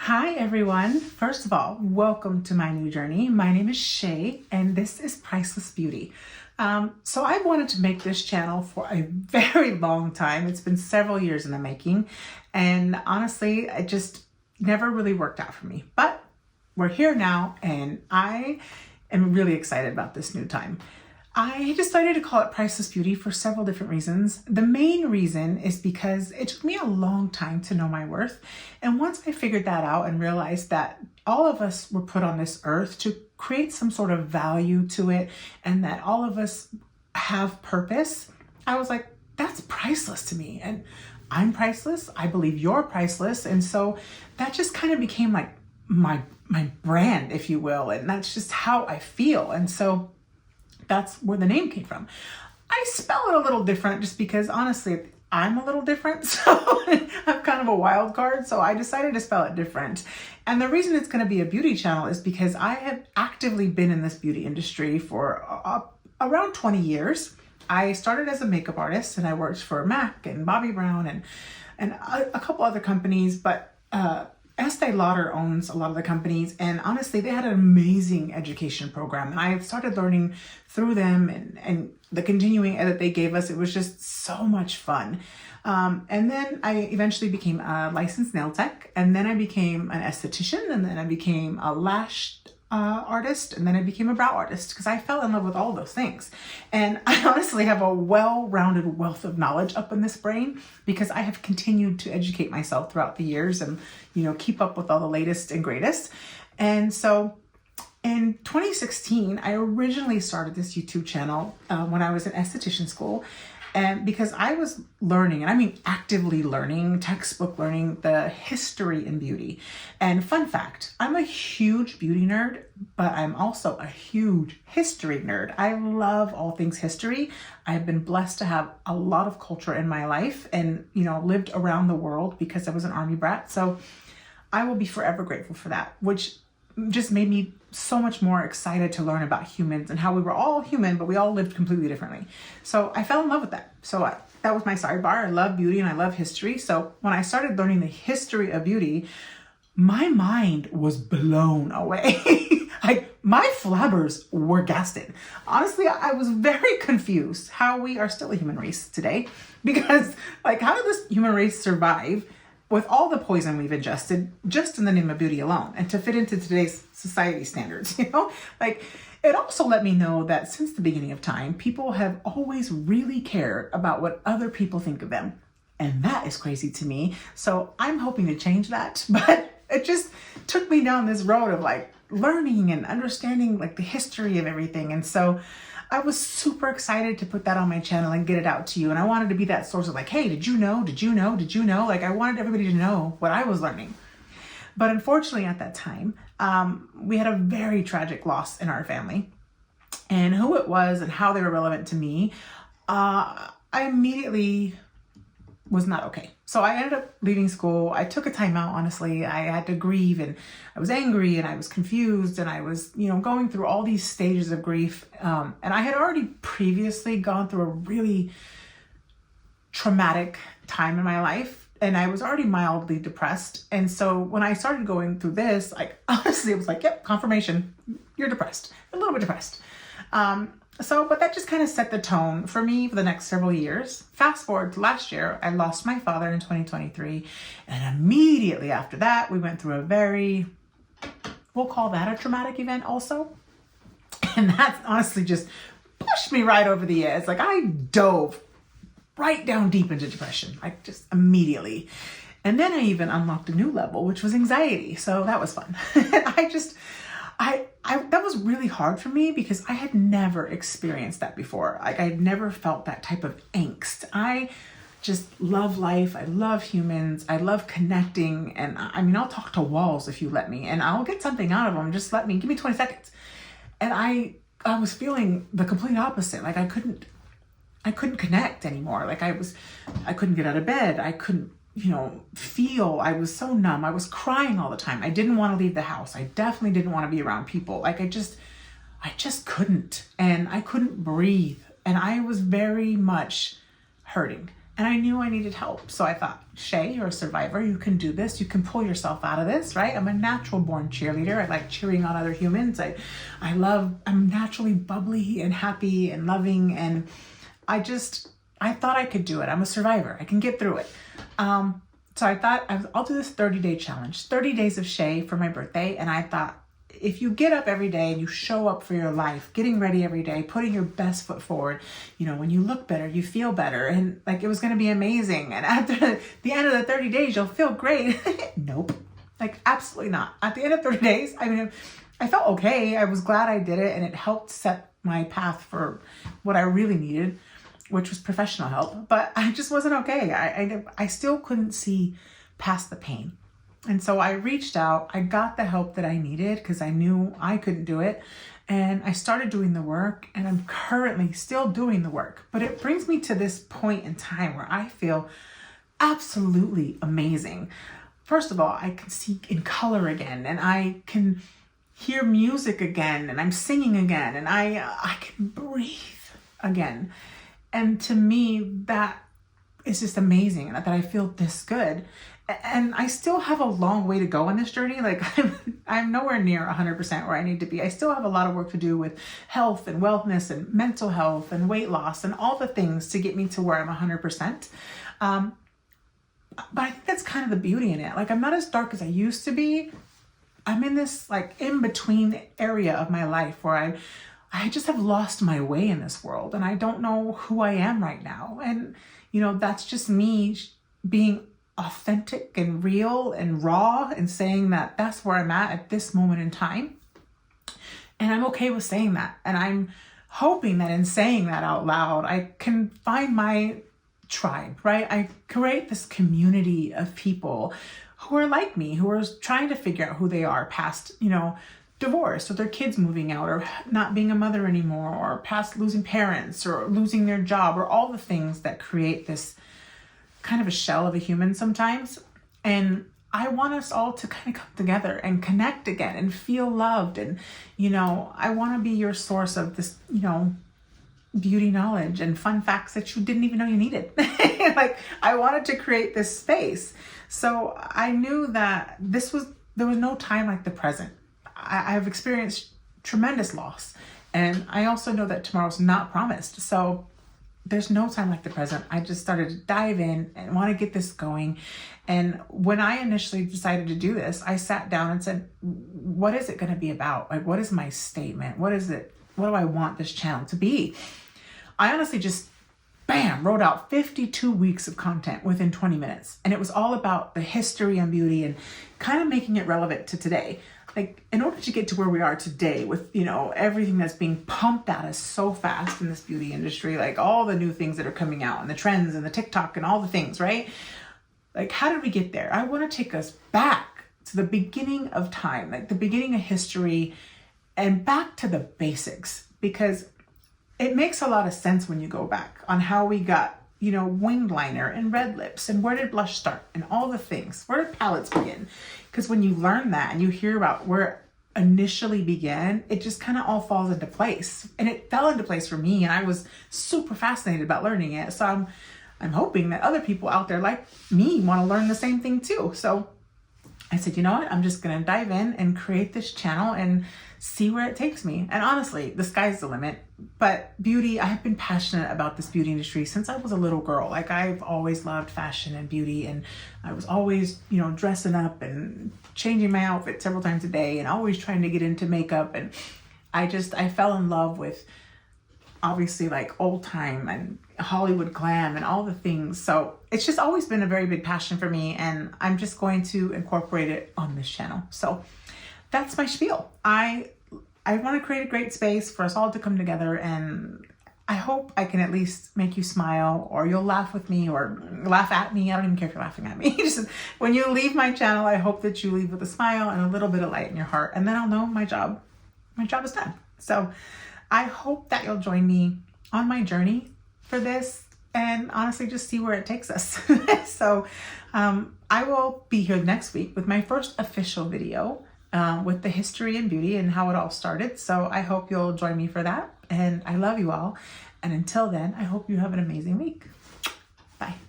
Hi everyone. First of all, welcome to my new journey. My name is Shay and this is Priceless Beauty. So I wanted to make this channel for a very long time. It's been several years in the making, and honestly, it just never really worked out for me. But we're here now and I am really excited about this new time. I decided to call it Priceless Beauty for several different reasons. The main reason is because it took me a long time to know my worth. And once I figured that out and realized that all of us were put on this earth to create some sort of value to it, and that all of us have purpose, I was like, that's priceless to me. And I'm priceless. I believe you're priceless. And so that just kind of became like my brand, if you will. And that's just how I feel. And so that's where the name came from. I spell it a little different just because honestly, I'm a little different. So I'm kind of a wild card. So I decided to spell it different. And the reason it's going to be a beauty channel is because I have actively been in this beauty industry for around 20 years. I started as a makeup artist and I worked for MAC and Bobbi Brown and a couple other companies, but Estee Lauder owns a lot of the companies, and honestly, they had an amazing education program, and I started learning through them and the continuing ed that they gave us. It was just so much fun. And then I eventually became a licensed nail tech, and then I became an esthetician, and then I became a lash artist, and then I became a brow artist because I fell in love with all those things. And I honestly have a well-rounded wealth of knowledge up in this brain because I have continued to educate myself throughout the years and, keep up with all the latest and greatest. And so in 2016, I originally started this YouTube channel when I was in esthetician school. And because I was learning, and I mean actively learning, textbook learning, the history in beauty. And fun fact, I'm a huge beauty nerd, but I'm also a huge history nerd. I love all things history. I've been blessed to have a lot of culture in my life and, lived around the world because I was an army brat. So I will be forever grateful for that, which just made me so much more excited to learn about humans and how we were all human, but we all lived completely differently. So I fell in love with that. So that was my sidebar. I love beauty and I love history. So when I started learning the history of beauty, my mind was blown away. My flabbers were gasted. Honestly, I was very confused how we are still a human race today, because how did this human race survive with all the poison we've ingested just in the name of beauty alone and to fit into today's society standards, It also let me know that since the beginning of time, people have always really cared about what other people think of them. And that is crazy to me. So I'm hoping to change that, but it just took me down this road of learning and understanding the history of everything. And so I was super excited to put that on my channel and get it out to you. And I wanted to be that source of hey, did you know? Did you know? Did you know? I wanted everybody to know what I was learning. But unfortunately at that time, we had a very tragic loss in our family. And who it was and how they were relevant to me, I immediately was not okay. So I ended up leaving school. I took a time out, honestly. I had to grieve, and I was angry and I was confused, and I was, going through all these stages of grief. And I had already previously gone through a really traumatic time in my life, and I was already mildly depressed. And so when I started going through this, honestly, it was yep, confirmation, you're depressed, a little bit depressed. But that just kind of set the tone for me for the next several years. Fast forward to last year, I lost my father in 2023. And immediately after that, we went through we'll call that a traumatic event also. And that honestly just pushed me right over the edge. I dove right down deep into depression, just immediately. And then I even unlocked a new level, which was anxiety. So that was fun. That was really hard for me because I had never experienced that before. I had never felt that type of angst. I just love life. I love humans. I love connecting. And I'll talk to walls if you let me, and I'll get something out of them. Just give me 20 seconds. And I was feeling the complete opposite. I couldn't connect anymore. I couldn't get out of bed. I couldn't feel. I was so numb. I was crying all the time. I didn't want to leave the house. I definitely didn't want to be around people. I just couldn't. And I couldn't breathe. And I was very much hurting. And I knew I needed help. So I thought, Shay, you're a survivor. You can do this. You can pull yourself out of this, right? I'm a natural born cheerleader. I like cheering on other humans. I'm naturally bubbly and happy and loving. And I thought I could do it. I'm a survivor. I can get through it. So I thought I'll do this 30-day challenge, 30 days of Shay for my birthday. And I thought, if you get up every day and you show up for your life, getting ready every day, putting your best foot forward, when you look better, you feel better. And like, it was going to be amazing. And after the end of the 30 days, you'll feel great. Nope. Like, absolutely not. At the end of 30 days, I felt okay. I was glad I did it. And it helped set my path for what I really needed, which was professional help. But I just wasn't okay. I still couldn't see past the pain. And so I reached out, I got the help that I needed because I knew I couldn't do it. And I started doing the work, and I'm currently still doing the work. But it brings me to this point in time where I feel absolutely amazing. First of all, I can see in color again, and I can hear music again, and I'm singing again, and I can breathe again. And to me, that is just amazing that I feel this good. And I still have a long way to go on this journey. Like, I'm nowhere near 100% where I need to be. I still have a lot of work to do with health and wellness and mental health and weight loss and all the things to get me to where I'm 100%. But I think that's kind of the beauty in it. Like, I'm not as dark as I used to be. I'm in this like in-between area of my life where I just have lost my way in this world, and I don't know who I am right now. And, that's just me being authentic and real and raw and saying that that's where I'm at this moment in time. And I'm okay with saying that. And I'm hoping that in saying that out loud, I can find my tribe, right? I create this community of people who are like me, who are trying to figure out who they are past, divorce, or their kids moving out, or not being a mother anymore, or past losing parents, or losing their job, or all the things that create this kind of a shell of a human sometimes. And I want us all to kind of come together and connect again and feel loved. And, I want to be your source of this, beauty knowledge and fun facts that you didn't even know you needed. Like, I wanted to create this space. So I knew that there was no time like the present. I've experienced tremendous loss. And I also know that tomorrow's not promised. So there's no time like the present. I just started to dive in and want to get this going. And when I initially decided to do this, I sat down and said, what is it going to be about? Like, what is my statement? What is it? What do I want this channel to be? I honestly just, wrote out 52 weeks of content within 20 minutes. And it was all about the history and beauty and kind of making it relevant to today. Like, in order to get to where we are today with, everything that's being pumped at us so fast in this beauty industry, like all the new things that are coming out and the trends and the TikTok and all the things, right? Like, how did we get there? I want to take us back to the beginning of time, like the beginning of history, and back to the basics, because it makes a lot of sense when you go back on how we got, winged liner and red lips, and where did blush start and all the things. Where did palettes begin? Because when you learn that and you hear about where it initially began, it just kind of all falls into place. And it fell into place for me, and I was super fascinated about learning it. So I'm hoping that other people out there like me want to learn the same thing too. So I said, you know what? I'm just going to dive in and create this channel and see where it takes me. And honestly, the sky's the limit. But beauty, I have been passionate about this beauty industry since I was a little girl. Like, I've always loved fashion and beauty, and I was always, dressing up and changing my outfit several times a day and always trying to get into makeup. And I fell in love with, obviously, like old time and Hollywood glam and all the things. So it's just always been a very big passion for me, and I'm just going to incorporate it on this channel. So that's my spiel. I want to create a great space for us all to come together, and I hope I can at least make you smile, or you'll laugh with me or laugh at me. I don't even care if you're laughing at me. Just when you leave my channel, I hope that you leave with a smile and a little bit of light in your heart, and then I'll know my job is done. So I hope that you'll join me on my journey for this, and honestly just see where it takes us. So I will be here next week with my first official video with the history and beauty and how it all started. So I hope you'll join me for that. And I love you all. And until then, I hope you have an amazing week. Bye.